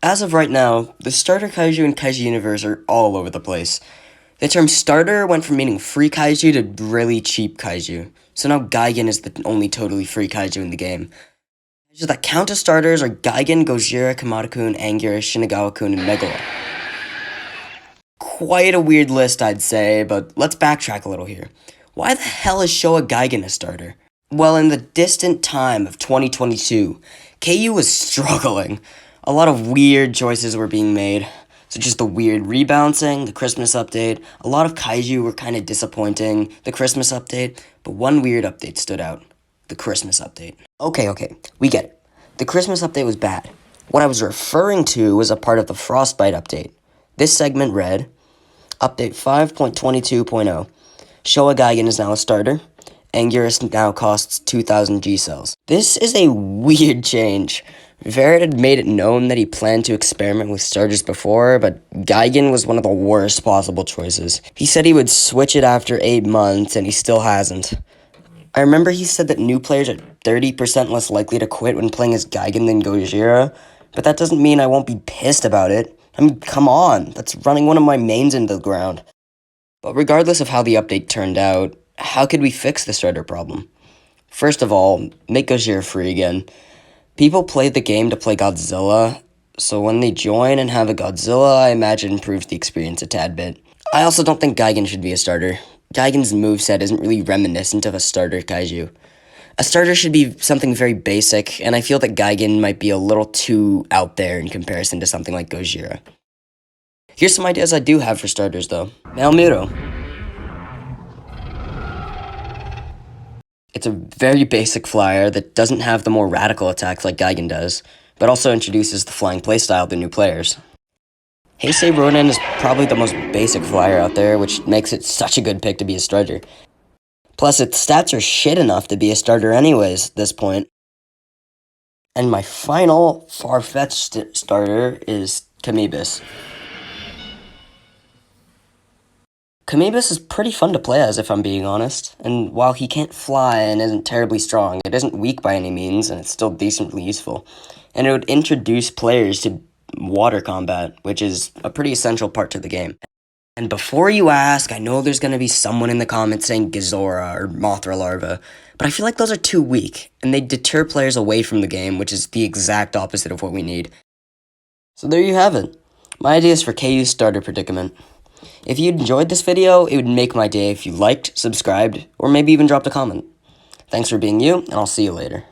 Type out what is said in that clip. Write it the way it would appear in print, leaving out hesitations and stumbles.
As of right now, the starter kaiju and kaiju universe are all over the place. The term starter went from meaning free kaiju to really cheap kaiju, so now Gigan is the only totally free kaiju in the game. Kaiju that count as starters are Gigan, Gojira, Kamada-kun, Anguirus, Shinagawa-kun, and Megalo. Quite a weird list, I'd say, but let's backtrack a little here. Why the hell is Showa Gigan a starter? Well, in the distant time of 2022, KU was struggling. A lot of weird choices were being made, such as the weird rebouncing, the Christmas update. A lot of kaiju were kind of disappointing, the Christmas update, but one weird update stood out. The Christmas update. Okay, we get it. The Christmas update was bad. What I was referring to was a part of the Frostbite update. This segment read, Update 5.22.0. Showa Gigan is now a starter. Anguirus now costs 2,000 G-cells. This is a weird change. Verret had made it known that he planned to experiment with starters before, but Gigan was one of the worst possible choices. He said he would switch it after 8 months, and he still hasn't. I remember he said that new players are 30% less likely to quit when playing as Gigan than Gojira, but that doesn't mean I won't be pissed about it. I mean, come on, that's running one of my mains into the ground. But regardless of how the update turned out, how could we fix the starter problem? First of all, make Gojira free again. People played the game to play Godzilla, so when they join and have a Godzilla, I imagine improves the experience a tad bit. I also don't think Gigan should be a starter. Gigan's moveset isn't really reminiscent of a starter kaiju. A starter should be something very basic, and I feel that Gigan might be a little too out there in comparison to something like Gojira. Here's some ideas I do have for starters, though. Malmuro. It's a very basic flyer that doesn't have the more radical attacks like Gigan does, but also introduces the flying playstyle to new players. Heisei Ronin is probably the most basic flyer out there, which makes it such a good pick to be a starter. Plus, its stats are shit enough to be a starter anyways at this point. And my final far-fetched starter is Kamibus. Kamibus is pretty fun to play as, if I'm being honest, and while he can't fly and isn't terribly strong, it isn't weak by any means, and it's still decently useful. And it would introduce players to water combat, which is a pretty essential part to the game. And before you ask, I know there's going to be someone in the comments saying Gizora or Mothra Larva, but I feel like those are too weak, and they deter players away from the game, which is the exact opposite of what we need. So there you have it, my ideas for KU's starter predicament. If you enjoyed this video, it would make my day if you liked, subscribed, or maybe even dropped a comment. Thanks for being you, and I'll see you later.